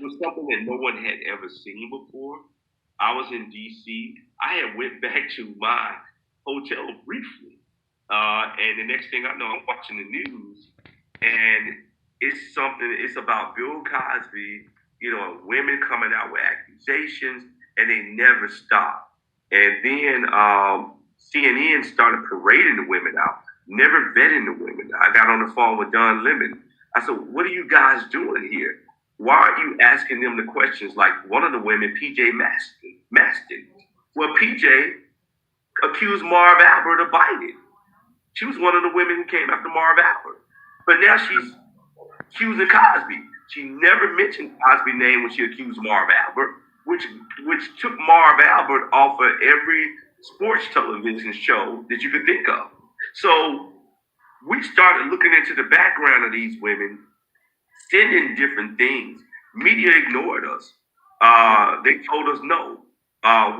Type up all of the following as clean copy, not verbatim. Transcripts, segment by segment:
was something that no one had ever seen before. I was in D.C. I had went back to my hotel briefly, and the next thing I know, I'm watching the news, and it's something. It's about Bill Cosby. Women coming out with accusations, and they never stop. And then CNN started parading the women out, never vetting the women. I got on the phone with Don Lemon. I said, "What are you guys doing here? Why aren't you asking them the questions?" Like one of the women, PJ Maston. Well, PJ accused Marv Albert of biting. She was one of the women who came after Marv Albert. But now she's accusing Cosby. She never mentioned Cosby's name when she accused Marv Albert, which took Marv Albert off of every sports television show that you could think of. So we started looking into the background of these women, sending different things. Media ignored us. They told us no.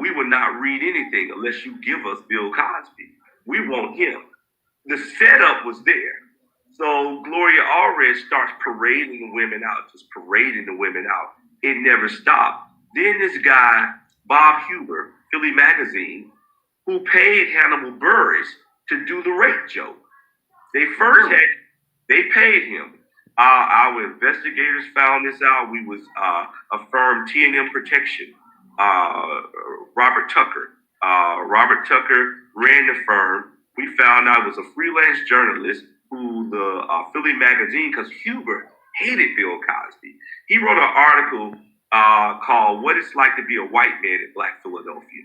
We will not read anything unless you give us Bill Cosby. We want him. The setup was there. So Gloria Allred starts parading the women out, just parading the women out. It never stopped. Then this guy, Bob Huber, Philly Magazine, who paid Hannibal Buress to do the rape joke. They paid him. Our investigators found this out. We was affirmed T&M protection. Robert Tucker. Robert Tucker ran the firm. We found out it was a freelance journalist who the Philly Magazine, because Huber hated Bill Cosby. He wrote an article called "What It's Like to Be a White Man in Black Philadelphia,"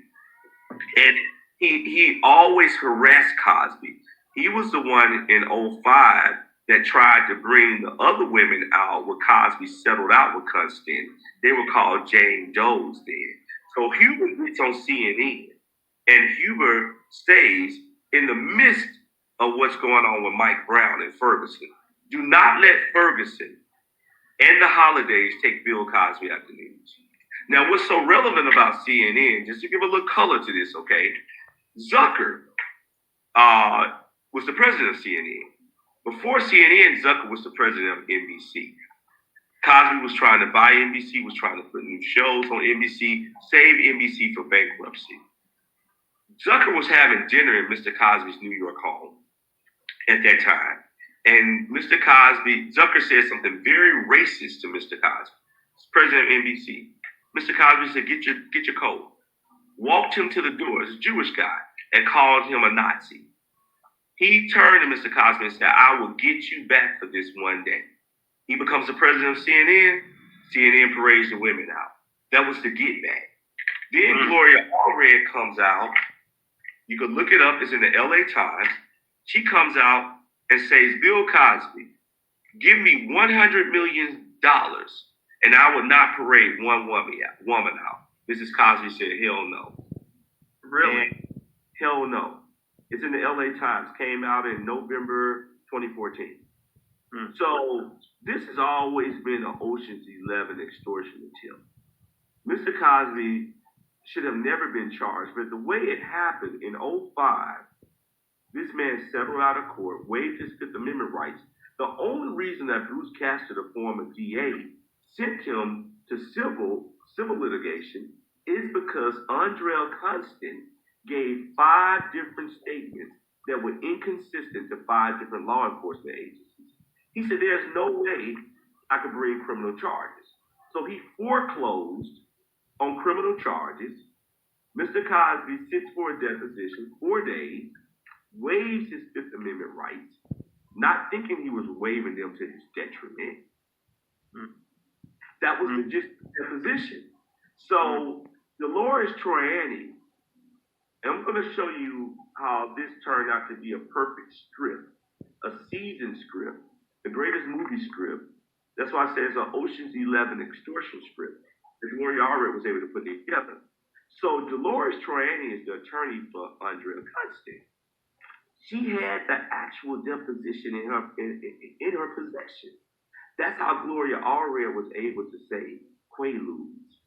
and he always harassed Cosby. He was the one in '05 that tried to bring the other women out when Cosby settled out with Constance. They were called Jane Does then. So Huber gets on CNN, and Huber stays in the midst of what's going on with Mike Brown and Ferguson. Do not let Ferguson and the holidays take Bill Cosby out the news. Now, what's so relevant about CNN, just to give a little color to this, okay? Zucker was the president of CNN. Before CNN, Zucker was the president of NBC. Cosby was trying to buy NBC, was trying to put new shows on NBC, save NBC for bankruptcy. Zucker was having dinner in Mr. Cosby's New York home at that time. And Mr. Cosby, Zucker said something very racist to Mr. Cosby, president of NBC. Mr. Cosby said, get your coat. Walked him to the door, as a Jewish guy, and called him a Nazi. He turned to Mr. Cosby and said, "I will get you back for this one day." He becomes the president of CNN. CNN parades the women out. That was the get back. Then Gloria Allred comes out. You can look it up. It's in the LA Times. She comes out and says, "Bill Cosby, give me $100 million and I will not parade one woman out." Mrs. Cosby said, "Hell no." Really? And hell no. It's in the LA Times. Came out in November 2014. So this has always been an Ocean's 11 extortion attempt. Mr. Cosby should have never been charged, but the way it happened in '05, this man settled out of court, waived his Fifth Amendment rights. The only reason that Bruce Castor, the former DA, sent him to civil litigation is because Andrel Constant gave 5 different statements that were inconsistent to 5 different law enforcement agencies. He said, "There's no way I could bring criminal charges." So he foreclosed on criminal charges. Mr. Cosby sits for a deposition, 4 days, waives his Fifth Amendment rights, not thinking he was waiving them to his detriment. That was the gist of the deposition. So Dolores Troiani, and I'm going to show you how this turned out to be a perfect script, a seasoned script, the greatest movie script. That's why I say it's an Ocean's 11 extortion script that Gloria Allred was able to put together. So Dolores Troiani is the attorney for Andrea Constant. She had the actual deposition in her possession. That's how Gloria Allred was able to say Quaaludes,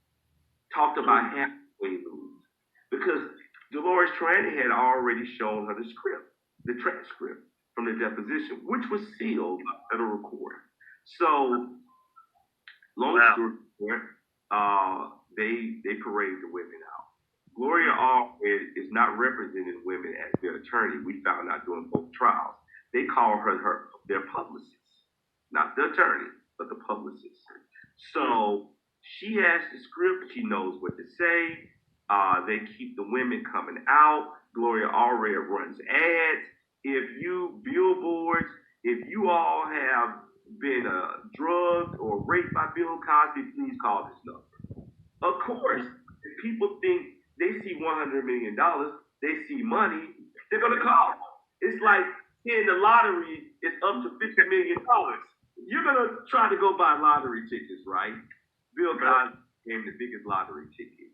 talked about half Quaaludes, because Dolores Troiani had already shown her the script, the transcript from the deposition, which was sealed by federal court. So, long story they parade the women out. Gloria Allred is not representing women as their attorney. We found out during both trials. They call her their publicist, not the attorney, but the publicist. So she has the script. She knows what to say. They keep the women coming out. Gloria Allred runs ads. If you billboards, if you all have been drugged or raped by Bill Cosby, please call this number. Of course, if people think they see $100 million, they see money, they're gonna call. It's like saying the lottery is up to $50 million. You're gonna try to go buy lottery tickets, right? Bill Cosby became the biggest lottery ticket.